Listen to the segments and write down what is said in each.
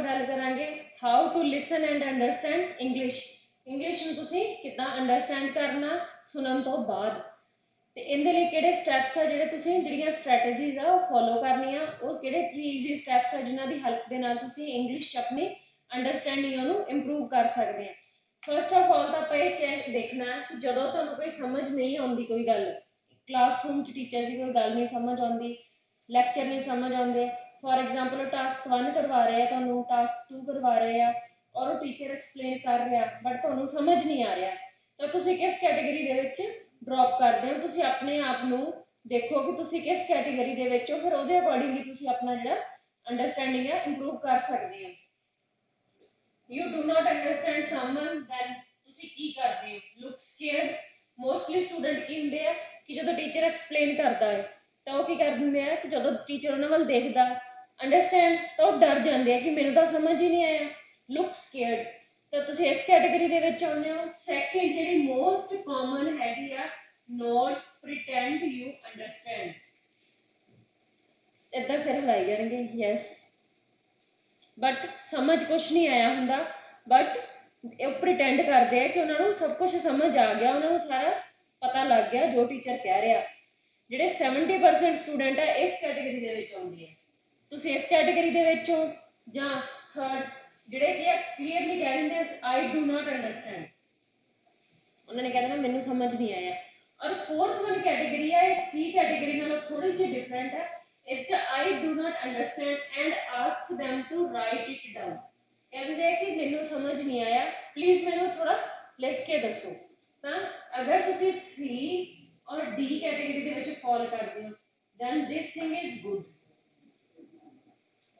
गल करांगे how to listen and understand English. English नूं तुसीं किद्दां अंडरस्टैंड करना सुनन तो बाद, ते इहदे लई किहड़े स्टैप्स आ जिहड़े तुसीं जिहड़ियां स्ट्रैटेजीज आ ओह फॉलो करनियां, ओह किहड़े 3 ईजी स्टैप्स आ जिन्हां दी हेल्प दे नाल तुसीं इंग्लिश च अपनी अंडरस्टैंडिंग नूं इंप्रूव कर सकदे आ। फर्स्ट ऑफ ऑल तो आप ये चेक देखना कि जदों तुहानूं कोई समझ नहीं आउंदी कोई गल, क्लासरूम च टीचर की कोई गल नहीं समझ आउंदी, लैक्चर नहीं समझ आउंदे, फॉर एग्जाम्पल टास्क 1 करवा रहे हैं तुहानूं, टास्क 2 करवा रहे हैं और वो टीचर एक्सप्लेन कर रहा बट तुहानूं समझ नहीं आ रहा, तो तुसीं किस कैटेगरी दे विच ड्रॉप करदे हो? तुसीं अपने आप नूं देखो कि तुसीं किस कैटेगरी दे विच हो, फिर उहदे अकॉर्डिंगली तुसीं अपना जिहड़ा अंडरस्टैंडिंग है इंप्रूव कर सकदे हो। You do not understand someone, then तुसीं की करदे हो? Look scared। मोस्टली स्टूडेंट की हुंदे आ कि जदों टीचर एक्सप्लेन करता है तो वो की कर दिंदे आ कि जदों टीचर उन्हां वल देखदा अंडरस्टैंड तो डर जाते हैं कि मैनूं तो समझ ही नहीं आया। लुक स्केयर्ड, तो तुसीं इस कैटेगरी दे विच आउंदे हो। सैकेंड जिहड़ी मोस्ट कॉमन हैगी आ, नॉट प्रिटेंड यू अंडरस्टैंड। इदां सिर हिलाई जाणगे यस, बट समझ कुछ नहीं आया हुंदा, बट प्रिटेंड करते हैं कि उन्होंने सब कुछ समझ आ गया, उन्होंने सारा पता लग गया जो टीचर कह रहा। जिहड़े 70% स्टूडेंट है इस कैटेगरी दे विच आउंदे आ। तुसीं इस कैटेगरी दे विच हो जां थर्ड जिहड़े कि क्लीयरली कह दिंदे आई डू नॉट अंडरस्टैंड, उन्होंने कह देना मैनूं समझ नहीं आया। और फोर्थ वन कैटेगरी है, सी कैटेगरी नालों थोड़ी जी डिफरेंट है। इस I do not understand and ask them to write it down. कहते हैं कि मैनूं समझ नहीं आया, प्लीज मैनूं थोड़ा लिख के दसो। तो अगर तुसीं सी और डी कैटेगरी दे विच फॉल करदे हो then this thing is good,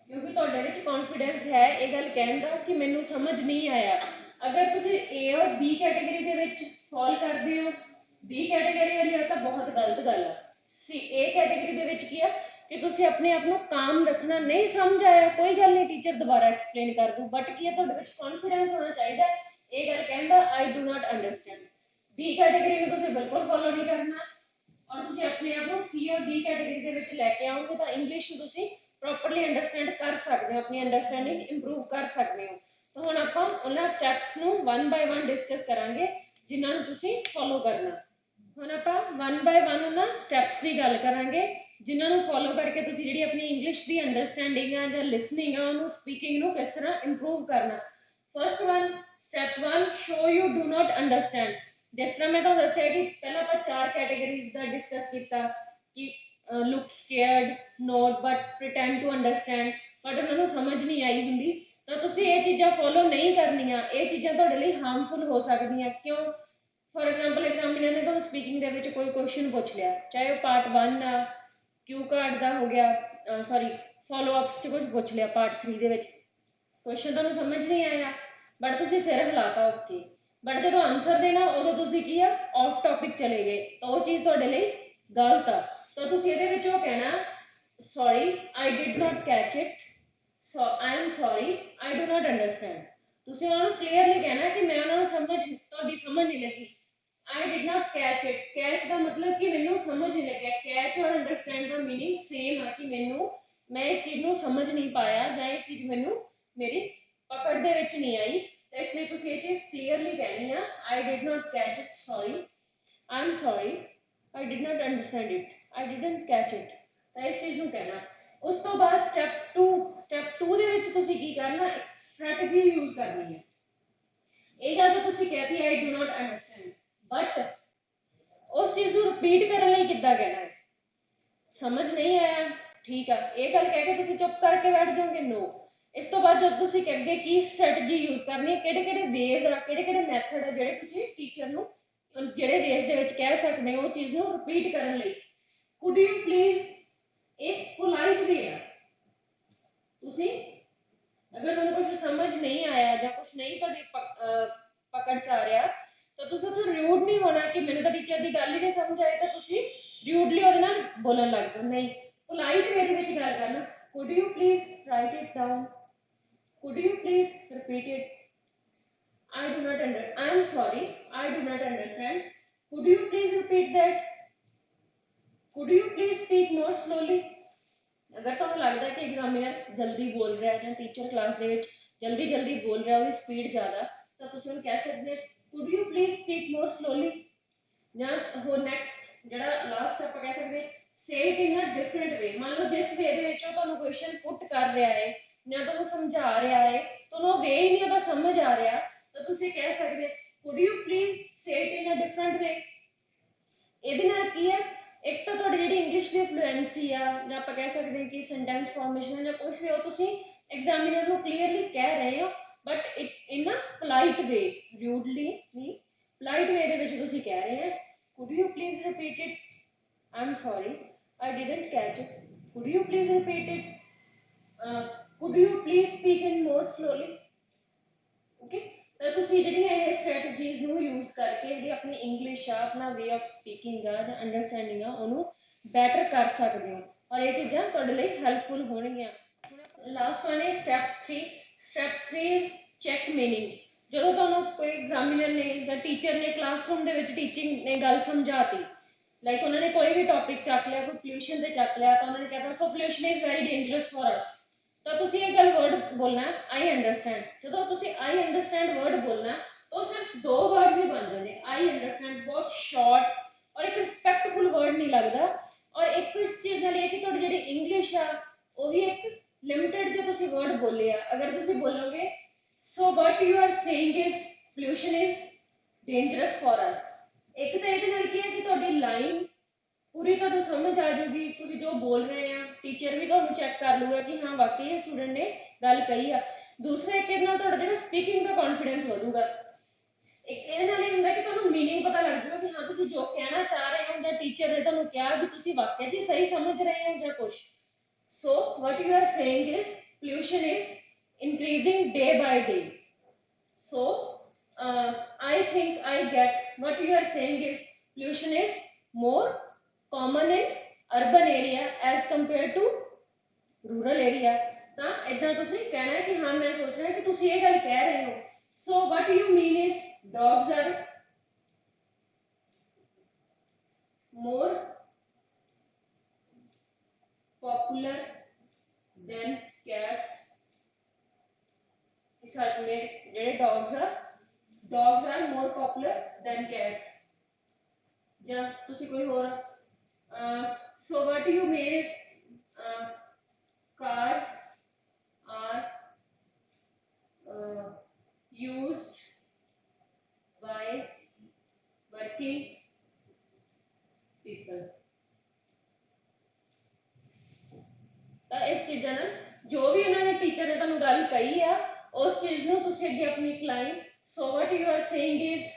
क्योंकि तुहाडे विच कॉन्फिडेंस है ये गल कहण दा कि मैनूं समझ नहीं आया। अगर तुसीं ए और बी कैटेगरी दे विच फॉल करदे हो, बी कैटेगरी वाली तो बहुत गलत गल है। सी ए कैटेगरी दे विच की है कि तुसीं अपने आप नूं काम रखना, नहीं समझ आया कोई गल नहीं टीचर दोबारा एक्सप्लेन कर दूँ, बट की है तुहाडे विच कॉन्फिडेंस होना चाहिए ये गल कहण दा I do not understand. B category नूं तुसीं बिल्कुल फॉलो नहीं करना और तुसीं अपने आप नूं सी और डी कैटेगरी दे विच लैके आओगे तो इंग्लिश नूं तुसीं प्रॉपरली अंडरस्टैंड कर सकते हो, अपनी अंडरस्टैंडिंग इंप्रूव कर सकते हो। तो हुण आपां उन्हां स्टैप्स नूं वन बाय वन डिस्कस करांगे जिन्हां नूं तुसीं फॉलो करना। हुण आपां वन बाय वन उन्हां स्टैप्स की गल करांगे जिन्हां नूं फॉलो करके तुसीं जिहड़ी अपनी इंग्लिश की अंडरस्टैंडिंग है जां लिसनिंग है उहनूं स्पीकिंग नूं किस तरह इंप्रूव करना। First one, step one, show you do not understand. जिस तरह मैं तुहानूं दस्सिया कि पहला आपां 4 कैटेगरीज का डिस्कस किया कि look scared, not but pretend to understand, but उन्होंने समझ नहीं आई होंगी, तो तुसीं ये चीज़ां फॉलो नहीं करनियां, ये चीज़ां तुहाडे लई हार्मफुल हो सकदियां। क्यों? फॉर एग्जाम्पल एग्जामिनर ने तुहानूं स्पीकिंग दे विच कोई क्वेश्चन पूछ लिया, चाहे वो पार्ट 1 आ, क्यू कार्ड का हो गया, सॉरी फॉलो अप्स च कुछ पूछ लिया पार्ट 3 दे विच, क्वेश्चन तुहानूं समझ नहीं आया बट तुसीं सिर हिलाता ओके, बट जो आंसर देना उदों तुसीं की आ ऑफ टॉपिक चले गए, तो वो चीज़ तुहाडे लई गलत आ। तो तुसीं इहदे विच ओह कहना sorry I did not catch it, so I am sorry I do not understand. तुसीं उन्हां नूं क्लीयरली कहना कि मैं उन्हां नूं समझ नहीं लगी। I did not catch it, catch का मतलब कि मैनूं समझ नहीं लग्या, कैच और अंडरस्टैंड का मीनिंग सेम है कि मैं एक चीज़ नूं समझ नहीं पाया जां ये चीज़ मैनूं मेरी पकड़ दे विच नहीं आई, तो इसलिए तुसीं ये चीज़ क्लीयरली कहनी है I did not catch it, sorry I am sorry I did not understand it, I didn't catch it, तो इस चीज़ नूं कहना। उस तो बाद स्टैप 2 दे विच तुसीं की करना, एक स्ट्रैटेजी यूज करनी है। ये गल तो तुसीं कहती आई डू नॉट अंडरस्टैंड, बट उस चीज़ को रिपीट करने लई किद्दां कहना है? समझ नहीं आया ठीक है, ये गल कह के तुसीं चुप करके बैठ जाओगे? नो। इस तो बाद जब तुसीं अगे की स्ट्रैटेजी यूज करनी है, किहड़े-किहड़े वेज आ, किहड़े-किहड़े मैथड आ जिहड़े तुसीं टीचर नूं जिहड़े वेज दे विच कह सकदे हो चीज़ नूं रिपीट करने लई। कुड यू प्लीज एक पोलाइट वे है, तुसीं अगर तुहानूं कुछ समझ नहीं आया जां कुछ नहीं तुहाडी पकड़ च आ रहा तो तुसीं उत्थे रूड नहीं होना कि मैनूं तां टीचर दी गल ही नहीं समझ आई, तो तुसीं रूडली ਉਹਦੇ ਨਾਲ बोलन लग जाओ। नहीं, पोलाइट वे ਦੇ ਵਿੱਚ ਗੱਲ करना, could you please write it down, could you please repeat it, I do not I am sorry I do not understand, could you please repeat that, could you please speak more slowly। अगर तुहानूं लगदा कि examiner जल्दी बोल रहा है जां teacher class दे विच जल्दी जल्दी बोल रहा है, उसकी स्पीड ज़्यादा, तो तुसीं उहनूं कह सकदे could you please speak more slowly. जां होर नैक्सट जिहड़ा लास्ट आप कह सकदे से it in a different way. मान लो जिस वे दे विच तुहानूं क्वेश्चन पुट कर रहा है जां तुहानूं समझा रहा है, तुहानूं वे ही नहीं उहदा समझ आ रहा, तो तुसीं कह सकदे कुड यू प्लीज से it in a different way. ਇਹਦੇ ਨਾਲ ਕੀ ਹੈ, ਇੱਕ ਤਾਂ ਤੁਹਾਡੀ ਜਿਹੜੀ ਇੰਗਲਿਸ਼ ਦੀ ਫਲੂਐਂਸੀ ਆ ਜਾਂ ਆਪਾਂ ਕਹਿ ਸਕਦੇ ਹਾਂ ਕਿ ਸੈਂਟੈਂਸ ਫਾਰਮੇਸ਼ਨ ਜਾਂ ਕੁਝ ਵੀ ਉਹ ਤੁਸੀਂ ਐਗਜ਼ਾਮੀਨਰ ਨੂੰ ਕਲੀਅਰਲੀ ਕਹਿ ਰਹੇ ਹੋ, ਬਟ ਇਨ ਅ ਪੋਲਾਈਟ ਵੇ, ਰਿਊਡਲੀ ਨਹੀਂ, ਪੋਲਾਈਟ ਵੇ ਦੇ ਵਿੱਚ ਤੁਸੀਂ ਕਹਿ ਰਹੇ ਹੋ could you please repeat it, I am sorry I didn't catch it, could you please repeat it, could you please speak in more slowly. Okay, तो तुसीं जिहड़ियां इह स्ट्रैटजीज नूं यूज़ करके जिहड़ी अपनी इंग्लिश आ, अपना वे ऑफ स्पीकिंग आ जां अंडरस्टैंडिंग आ, उहनूं बैटर कर सकदे हो और ये चीज़ां तुहाडे लई हैल्पफुल होणगीआं। लास्ट वन है स्टैप 3 चैक मीनिंग। जदों तुहानूं कोई एग्जामिनर ने जां टीचर ने क्लासरूम दे विच टीचिंग ने गल समझाती, लाइक उन्होंने कोई भी टॉपिक चक लिया, कोई पोल्यूशन से चक लिया, तो उन्होंने कहता so pollution is very dangerous for us, तो तुसीं ये गल वर्ड बोलना आई अंडरस्टैंड। जो तुसीं आई अंडरस्टैंड वर्ड बोलना तो सिर्फ 2 वर्ड ही बन जाते, आई अंडरस्टैंड बहुत शॉर्ट और एक रिस्पैक्टफुल वर्ड नहीं लगता, और एक इस चीज़ नाल ये कि तुहाडी जिहड़ी इंग्लिश आ वो भी एक लिमिटेड जो तुसीं वर्ड बोले आ। अगर तुसीं बोलोगे so what you are saying is pollution is dangerous for us, एक तो ये नाल की है कि तुहाडी लाइन पूरी तुहानूं समझ आ जाऊगी, तुसीं जो बोल रहे हैं टीचर भी तुहानूं चैक कर लूगा कि हाँ वाकई ये स्टूडेंट ने गल कही आ। दूसरा एक नाल तुहाडा जिहड़ा स्पीकिंग का कॉन्फिडेंस वधूगा। एक ये नाल हुंदा कि तुहानूं मीनिंग पता लग जाऊगा कि हाँ तुसीं जो कहना चाह रहे हो जां टीचर ने तुहानूं कहा भी तुसीं वाकई च सही समझ रहे हो जां कुछ। So what you are saying is pollution is increasing day by day. So I think I get what you are saying is pollution is more common in urban area as compared to rural area। ਤਾਂ ਇਦਾਂ ਤੁਸੀਂ ਕਹਿਣਾ ਹੈ ਕਿ ਹਾਂ ਮੈਂ ਸੋਚ ਰਿਹਾ ਕਿ ਤੁਸੀਂ ਇਹ ਗੱਲ ਕਹਿ ਰਹੇ ਹੋ। So what you mean is dogs are more popular than cats। सच में ਜਿਹੜੇ dogs are more popular than cats। ਜਾਂ ਤੁਸੀਂ ਕੋਈ ਹੋਰ so what you mean is cars are used by working people। ਤਾਂ ਇਸ ਚੀਜ਼ਾਂ ਨਾਲ ਜੋ ਵੀ ਉਹਨਾਂ ਨੇ ਟੀਚਰ ਨੇ ਤੁਹਾਨੂੰ ਗੱਲ ਕਹੀ ਆ ਉਸ ਚੀਜ਼ ਨੂੰ ਤੁਸੀਂ ਅੱਗੇ ਆਪਣੀ ਕਲਾਈਮ so what you are saying is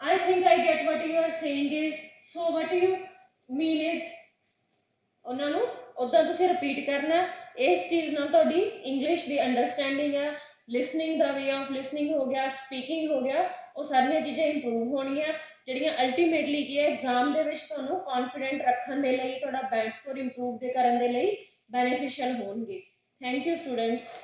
I think I get what you are saying is so what you mean is ਉਹਨਾਂ ਨੂੰ ਉਦਾਂ ਤੁਸੀਂ ਰਿਪੀਟ ਕਰਨਾ। ਇਸ ਚੀਜ਼ ਨਾਲ ਤੁਹਾਡੀ ਇੰਗਲਿਸ਼ ਦੀ ਅੰਡਰਸਟੈਂਡਿੰਗ ਆ, listening the way of listening ਹੋ ਗਿਆ, ਸਪੀਕਿੰਗ ਹੋ ਗਿਆ, ਉਹ ਸਾਰੀਆਂ ਚੀਜ਼ਾਂ ਇੰਪਰੂਵ ਹੋਣਗੀਆਂ ਜਿਹੜੀਆਂ ਅਲਟੀਮੇਟਲੀ ਕੀ ਹੈ ਐਗਜ਼ਾਮ ਦੇ ਵਿੱਚ ਤੁਹਾਨੂੰ ਕੌਨਫੀਡੈਂਟ ਰੱਖਣ ਦੇ ਲਈ, ਤੁਹਾਡਾ ਬੈਂਡ ਸਕੋਰ ਇੰਪਰੂਵ ਦੇ ਕਰਨ ਦੇ ਲਈ ਬੈਨੀਫੀਸ਼ੀਅਲ ਹੋਣਗੇ। Thank you students.